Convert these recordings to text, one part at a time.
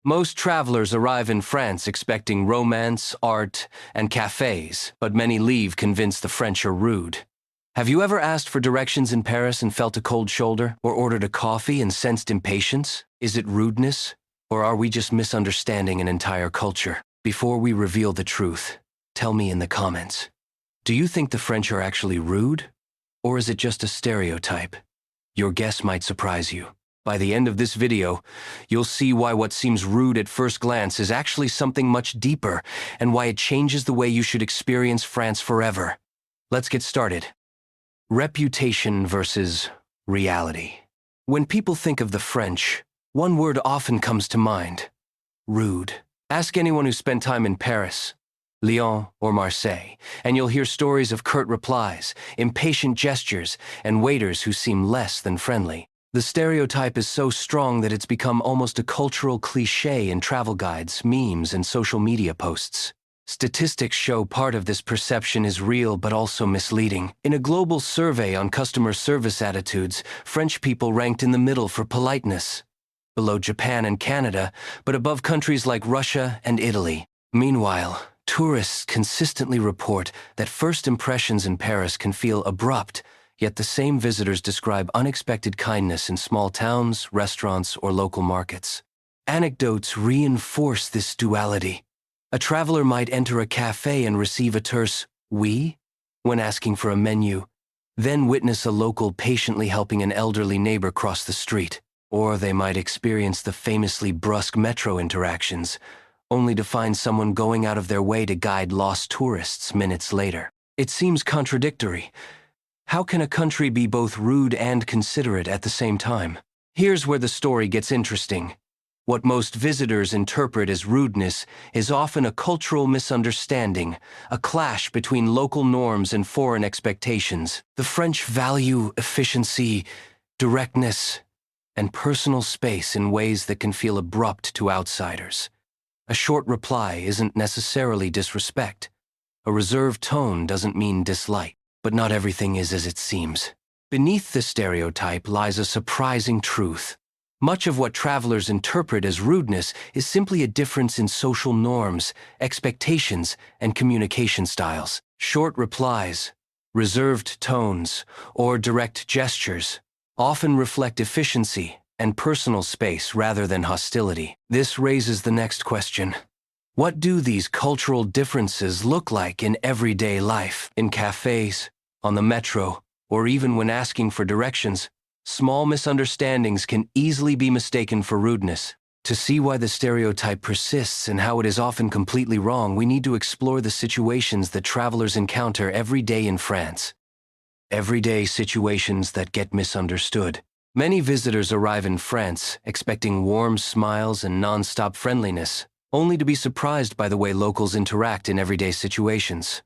Most travelers arrive in France expecting romance, art, and cafes, but many leave convinced the French are rude. Have you ever asked for directions in Paris and felt a cold shoulder, or ordered a coffee and sensed impatience? Is it rudeness, or are we just misunderstanding an entire culture? Before we reveal the truth, tell me in the comments. Do you think the French are actually rude, or is it just a stereotype? Your guess might surprise you. By the end of this video, you'll see why what seems rude at first glance is actually something much deeper, and why it changes the way you should experience France forever. Let's get started. Reputation versus reality. When people think of the French, one word often comes to mind: rude. Ask anyone who spent time in Paris, Lyon, or Marseille, and you'll hear stories of curt replies, impatient gestures, and waiters who seem less than friendly. The stereotype is so strong that it's become almost a cultural cliché in travel guides, memes, and social media posts. Statistics show part of this perception is real but also misleading. In a global survey on customer service attitudes, French people ranked in the middle for politeness, below Japan and Canada, but above countries like Russia and Italy. Meanwhile, tourists consistently report that first impressions in Paris can feel abrupt, yet the same visitors describe unexpected kindness in small towns, restaurants, or local markets. Anecdotes reinforce this duality. A traveler might enter a cafe and receive a terse "oui" when asking for a menu, then witness a local patiently helping an elderly neighbor cross the street. Or they might experience the famously brusque metro interactions, only to find someone going out of their way to guide lost tourists minutes later. It seems contradictory. How can a country be both rude and considerate at the same time? Here's where the story gets interesting. What most visitors interpret as rudeness is often a cultural misunderstanding, a clash between local norms and foreign expectations. The French value efficiency, directness, and personal space in ways that can feel abrupt to outsiders. A short reply isn't necessarily disrespect. A reserved tone doesn't mean dislike. But not everything is as it seems. Beneath the stereotype lies a surprising truth. Much of what travelers interpret as rudeness is simply a difference in social norms, expectations, and communication styles. Short replies, reserved tones, or direct gestures often reflect efficiency and personal space rather than hostility. This raises the next question. What do these cultural differences look like in everyday life? In cafes, on the metro, or even when asking for directions, small misunderstandings can easily be mistaken for rudeness. To see why the stereotype persists and how it is often completely wrong, we need to explore the situations that travelers encounter every day in France. Everyday situations that get misunderstood. Many visitors arrive in France expecting warm smiles and non-stop friendliness, only to be surprised by the way locals interact in everyday situations.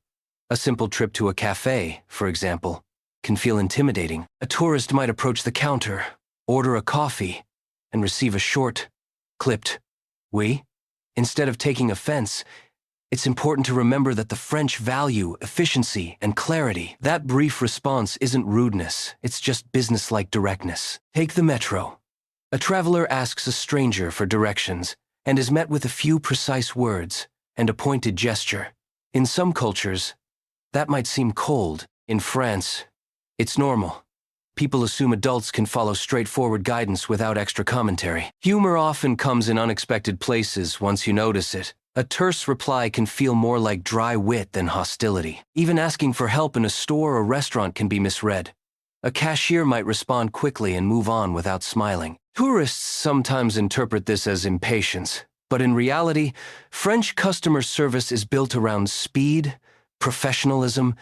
A simple trip to a cafe, for example, can feel intimidating. A tourist might approach the counter, order a coffee, and receive a short, clipped "oui." Instead of taking offense, it's important to remember that the French value efficiency and clarity. That brief response isn't rudeness, it's just businesslike directness. Take the metro. A traveler asks a stranger for directions and is met with a few precise words and a pointed gesture. In some cultures, that might seem cold. In France, it's normal. People assume adults can follow straightforward guidance without extra commentary. Humor often comes in unexpected places once you notice it. A terse reply can feel more like dry wit than hostility. Even asking for help in a store or restaurant can be misread. A cashier might respond quickly and move on without smiling. Tourists sometimes interpret this as impatience, but in reality, French customer service is built around speed, professionalism,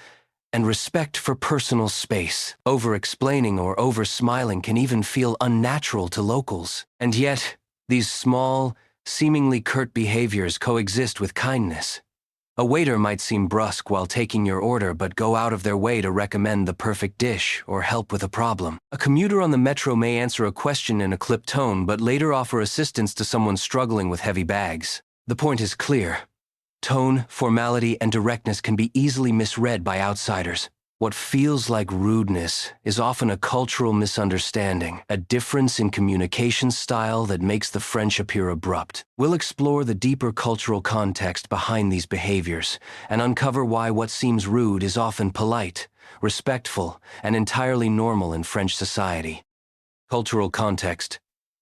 and respect for personal space. Over-explaining or over-smiling can even feel unnatural to locals. And yet, these small, seemingly curt behaviors coexist with kindness. A waiter might seem brusque while taking your order but go out of their way to recommend the perfect dish or help with a problem. A commuter on the metro may answer a question in a clipped tone but later offer assistance to someone struggling with heavy bags. The point is clear. Tone, formality, and directness can be easily misread by outsiders. What feels like rudeness is often a cultural misunderstanding, a difference in communication style that makes the French appear abrupt. We'll explore the deeper cultural context behind these behaviors and uncover why what seems rude is often polite, respectful, and entirely normal in French society. Cultural context.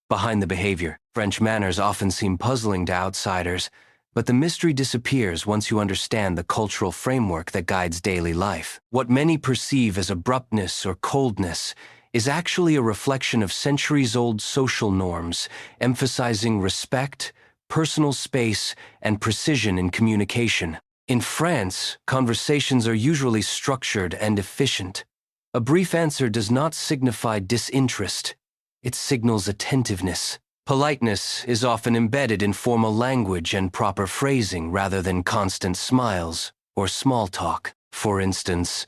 Behind the behavior, French manners often seem puzzling to outsiders, but the mystery disappears once you understand the cultural framework that guides daily life. What many perceive as abruptness or coldness is actually a reflection of centuries-old social norms, emphasizing respect, personal space, and precision in communication. In France, conversations are usually structured and efficient. A brief answer does not signify disinterest. It signals attentiveness. Politeness is often embedded in formal language and proper phrasing rather than constant smiles or small talk. For instance,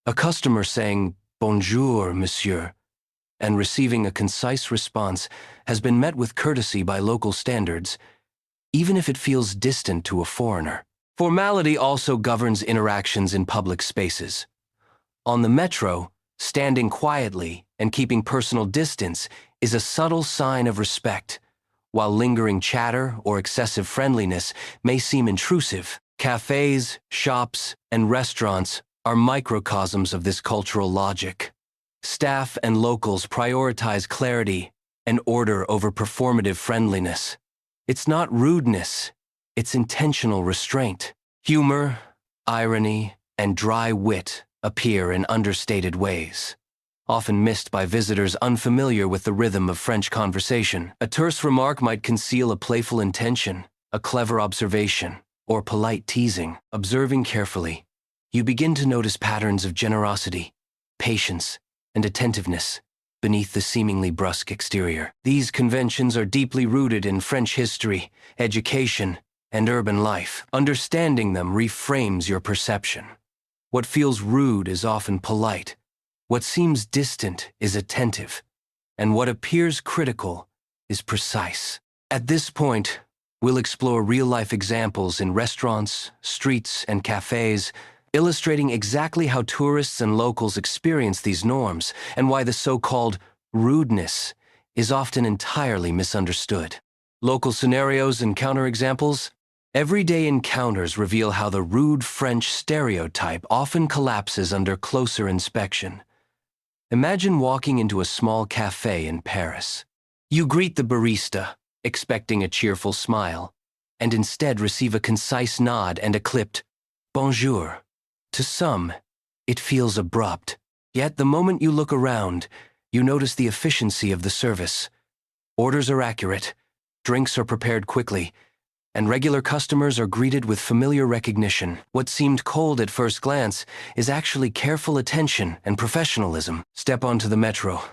a customer saying, "Bonjour, monsieur," and receiving a concise response has been met with courtesy by local standards, even if it feels distant to a foreigner. Formality also governs interactions in public spaces. On the metro, standing quietly and keeping personal distance is a subtle sign of respect, while lingering chatter or excessive friendliness may seem intrusive. Cafes, shops, and restaurants are microcosms of this cultural logic. Staff and locals prioritize clarity and order over performative friendliness. It's not rudeness, it's intentional restraint. Humor, irony, and dry wit appear in understated ways, often missed by visitors unfamiliar with the rhythm of French conversation. A terse remark might conceal a playful intention, a clever observation, or polite teasing. Observing carefully, you begin to notice patterns of generosity, patience, and attentiveness beneath the seemingly brusque exterior. These conventions are deeply rooted in French history, education, and urban life. Understanding them reframes your perception. What feels rude is often polite. What seems distant is attentive, and what appears critical is precise. At this point, we'll explore real-life examples in restaurants, streets, and cafes, illustrating exactly how tourists and locals experience these norms and why the so-called rudeness is often entirely misunderstood. Local scenarios and counterexamples. Everyday encounters reveal how the rude French stereotype often collapses under closer inspection. Imagine walking into a small cafe in Paris. You greet the barista, expecting a cheerful smile, and instead receive a concise nod and a clipped "bonjour." To some, it feels abrupt. Yet the moment you look around, you notice the efficiency of the service. Orders are accurate, drinks are prepared quickly, and regular customers are greeted with familiar recognition. What seemed cold at first glance is actually careful attention and professionalism. Step onto the metro.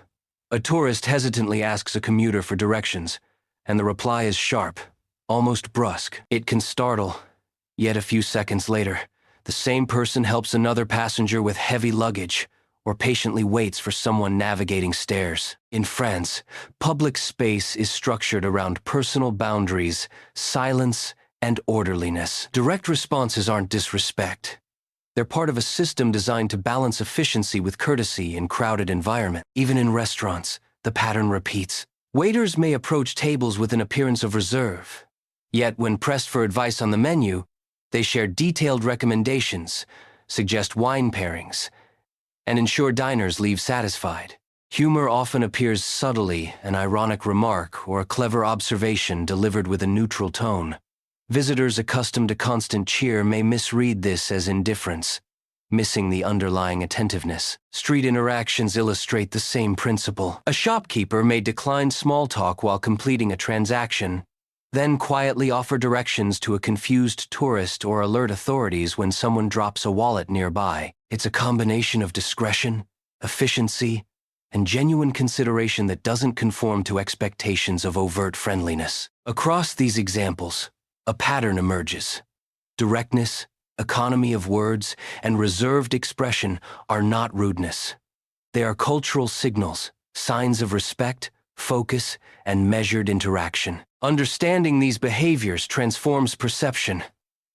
A tourist hesitantly asks a commuter for directions, and the reply is sharp, almost brusque. It can startle, yet a few seconds later, the same person helps another passenger with heavy luggage or patiently waits for someone navigating stairs. In France, public space is structured around personal boundaries, silence, and orderliness. Direct responses aren't disrespect. They're part of a system designed to balance efficiency with courtesy in crowded environments. Even in restaurants, the pattern repeats. Waiters may approach tables with an appearance of reserve. Yet when pressed for advice on the menu, they share detailed recommendations, suggest wine pairings, and ensure diners leave satisfied. Humor often appears subtly, an ironic remark or a clever observation delivered with a neutral tone. Visitors accustomed to constant cheer may misread this as indifference, missing the underlying attentiveness. Street interactions illustrate the same principle. A shopkeeper may decline small talk while completing a transaction, then quietly offer directions to a confused tourist or alert authorities when someone drops a wallet nearby. It's a combination of discretion, efficiency, and genuine consideration that doesn't conform to expectations of overt friendliness. Across these examples, a pattern emerges. Directness, economy of words, and reserved expression are not rudeness. They are cultural signals, signs of respect, focus, and measured interaction. Understanding these behaviors transforms perception.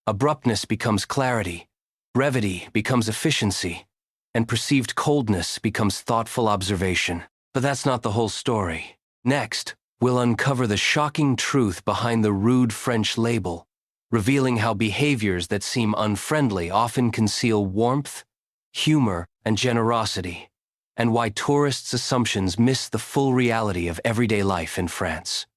Abruptness becomes clarity. Brevity becomes efficiency. and perceived coldness becomes thoughtful observation. But that's not the whole story. Next, we'll uncover the shocking truth behind the rude French label, revealing how behaviors that seem unfriendly often conceal warmth, humor, and generosity, and why tourists' assumptions miss the full reality of everyday life in France.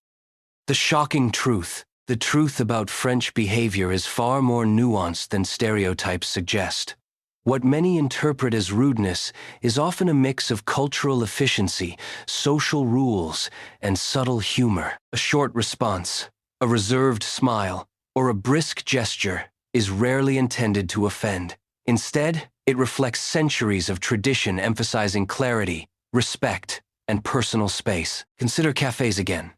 The shocking truth. The truth about French behavior is far more nuanced than stereotypes suggest. What many interpret as rudeness is often a mix of cultural efficiency, social rules, and subtle humor. A short response, a reserved smile, or a brisk gesture is rarely intended to offend. Instead, it reflects centuries of tradition emphasizing clarity, respect, and personal space. Consider cafes again.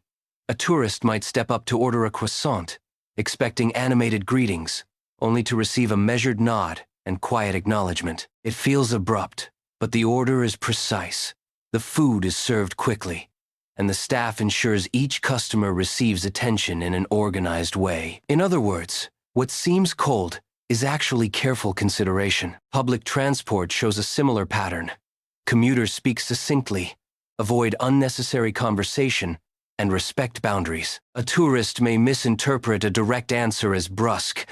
A tourist might step up to order a croissant, expecting animated greetings, only to receive a measured nod and quiet acknowledgement. It feels abrupt, but the order is precise. The food is served quickly, and the staff ensures each customer receives attention in an organized way. In other words, what seems cold is actually careful consideration. Public transport shows a similar pattern. Commuters speak succinctly, avoid unnecessary conversation, and respect boundaries. A tourist may misinterpret a direct answer as brusque,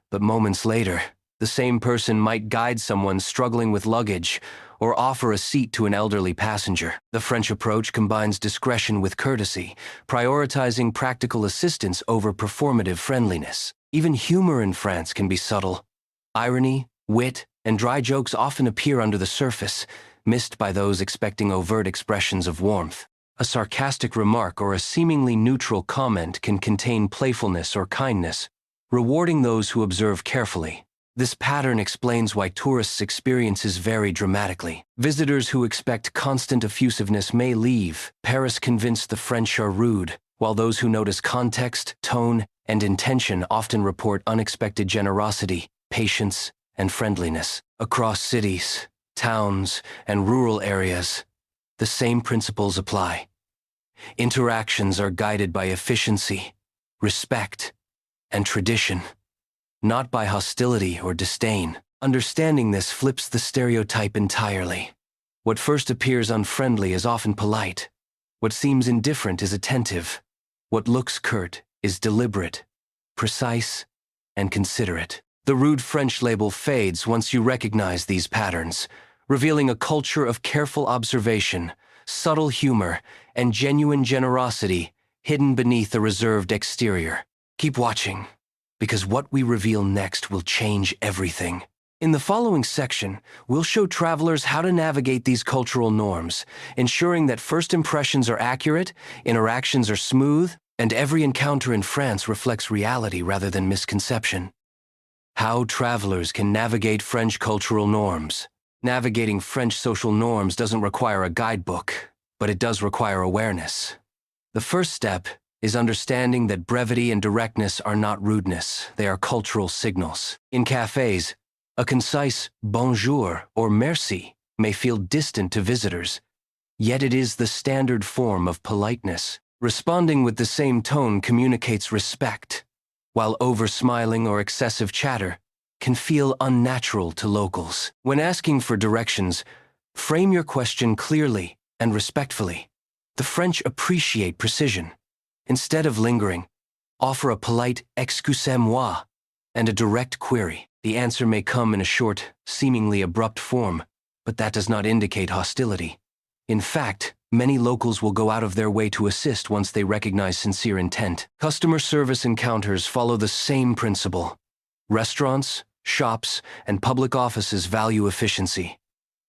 but moments later, the same person might guide someone struggling with luggage or offer a seat to an elderly passenger. The French approach combines discretion with courtesy, prioritizing practical assistance over performative friendliness. Even humor in France can be subtle. Irony, wit, and dry jokes often appear under the surface, missed by those expecting overt expressions of warmth. A sarcastic remark or a seemingly neutral comment can contain playfulness or kindness, rewarding those who observe carefully. This pattern explains why tourists' experiences vary dramatically. Visitors who expect constant effusiveness may leave, Paris convinced the French are rude, while those who notice context, tone, and intention often report unexpected generosity, patience, and friendliness. Across cities, towns, and rural areas, the same principles apply. Interactions are guided by efficiency, respect, and tradition, not by hostility or disdain. Understanding this flips the stereotype entirely. What first appears unfriendly is often polite. What seems indifferent is attentive. What looks curt is deliberate, precise, and considerate. The rude French label fades once you recognize these patterns, revealing a culture of careful observation, subtle humor, and genuine generosity hidden beneath a reserved exterior. Keep watching, because what we reveal next will change everything. In the following section, we'll show travelers how to navigate these cultural norms, ensuring that first impressions are accurate, interactions are smooth, and every encounter in France reflects reality rather than misconception. How travelers can navigate French cultural norms. Navigating French social norms doesn't require a guidebook, but it does require awareness. The first step is understanding that brevity and directness are not rudeness, they are cultural signals. In cafes, a concise bonjour or merci may feel distant to visitors, yet it is the standard form of politeness. Responding with the same tone communicates respect, while over-smiling or excessive chatter can feel unnatural to locals. When asking for directions, frame your question clearly and respectfully. The French appreciate precision. Instead of lingering, offer a polite excusez-moi and a direct query. The answer may come in a short, seemingly abrupt form, but that does not indicate hostility. In fact, many locals will go out of their way to assist once they recognize sincere intent. Customer service encounters follow the same principle. Restaurants, shops, and public offices value efficiency.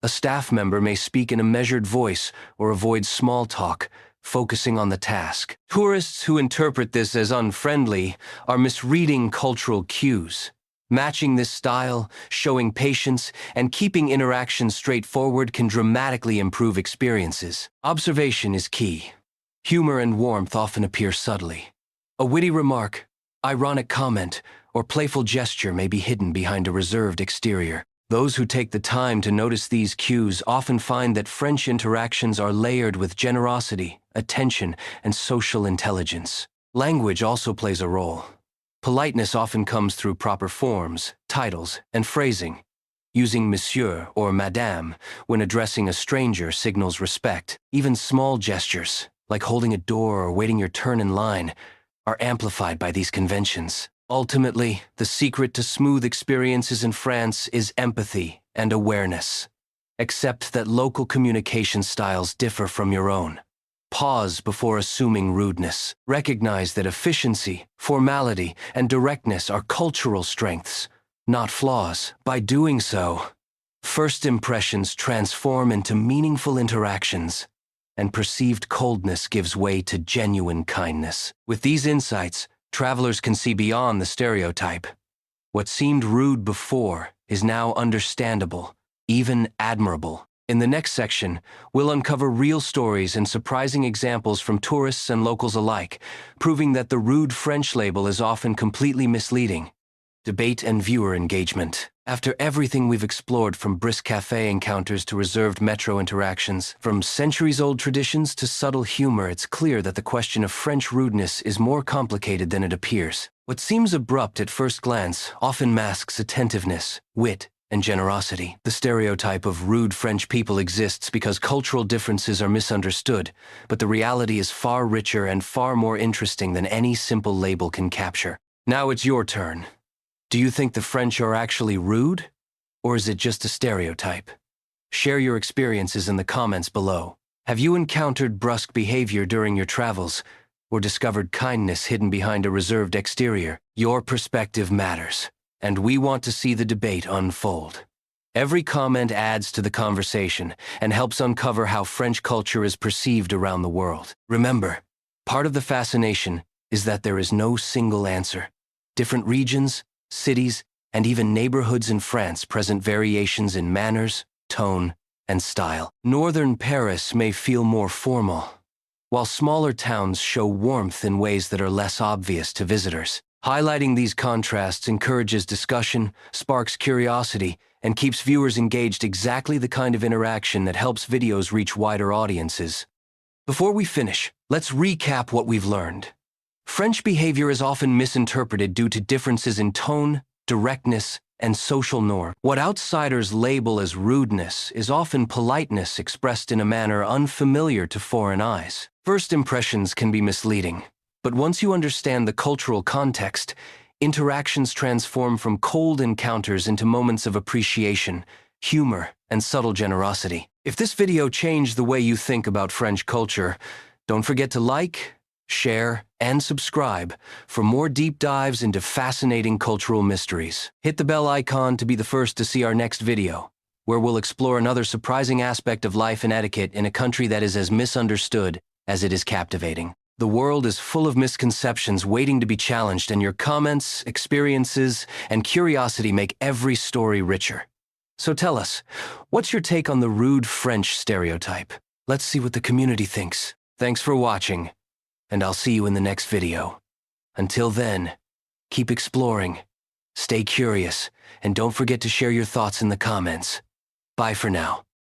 A staff member may speak in a measured voice or avoid small talk, focusing on the task. Tourists who interpret this as unfriendly are misreading cultural cues. Matching this style, showing patience, and keeping interactions straightforward can dramatically improve experiences. Observation is key. Humor and warmth often appear subtly. A witty remark, ironic comment, or playful gesture may be hidden behind a reserved exterior. Those who take the time to notice these cues often find that French interactions are layered with generosity, attention, and social intelligence. Language also plays a role. Politeness often comes through proper forms, titles, and phrasing. Using monsieur or madame when addressing a stranger signals respect. Even small gestures, like holding a door or waiting your turn in line, are amplified by these conventions. Ultimately, the secret to smooth experiences in France is empathy and awareness. Accept that local communication styles differ from your own. Pause before assuming rudeness. Recognize that efficiency, formality, and directness are cultural strengths, not flaws. By doing so, first impressions transform into meaningful interactions, and perceived coldness gives way to genuine kindness. With these insights, travelers can see beyond the stereotype. What seemed rude before is now understandable, even admirable. In the next section, we'll uncover real stories and surprising examples from tourists and locals alike, proving that the rude French label is often completely misleading. Debate and viewer engagement. After everything we've explored, from brisk cafe encounters to reserved metro interactions, from centuries-old traditions to subtle humor, it's clear that the question of French rudeness is more complicated than it appears. What seems abrupt at first glance often masks attentiveness, wit, and generosity. The stereotype of rude French people exists because cultural differences are misunderstood, but the reality is far richer and far more interesting than any simple label can capture. Now it's your turn. Do you think the French are actually rude? Or is it just a stereotype? Share your experiences in the comments below. Have you encountered brusque behavior during your travels, or discovered kindness hidden behind a reserved exterior? Your perspective matters, and we want to see the debate unfold. Every comment adds to the conversation and helps uncover how French culture is perceived around the world. Remember, part of the fascination is that there is no single answer. Different regions, cities, and even neighborhoods in France present variations in manners, tone, and style. Northern Paris may feel more formal, while smaller towns show warmth in ways that are less obvious to visitors. Highlighting these contrasts encourages discussion, sparks curiosity, and keeps viewers engaged, exactly the kind of interaction that helps videos reach wider audiences. Before we finish, let's recap what we've learned. French behavior is often misinterpreted due to differences in tone, directness, and social norm. What outsiders label as rudeness is often politeness expressed in a manner unfamiliar to foreign eyes. First impressions can be misleading, but once you understand the cultural context, interactions transform from cold encounters into moments of appreciation, humor, and subtle generosity. If this video changed the way you think about French culture, don't forget to like, share, and subscribe for more deep dives into fascinating cultural mysteries. Hit the bell icon to be the first to see our next video, where we'll explore another surprising aspect of life and etiquette in a country that is as misunderstood as it is captivating. The world is full of misconceptions waiting to be challenged, and your comments, experiences, and curiosity make every story richer. So tell us, what's your take on the rude French stereotype? Let's see what the community thinks. Thanks for watching, and I'll see you in the next video. Until then, keep exploring, stay curious, and don't forget to share your thoughts in the comments. Bye for now.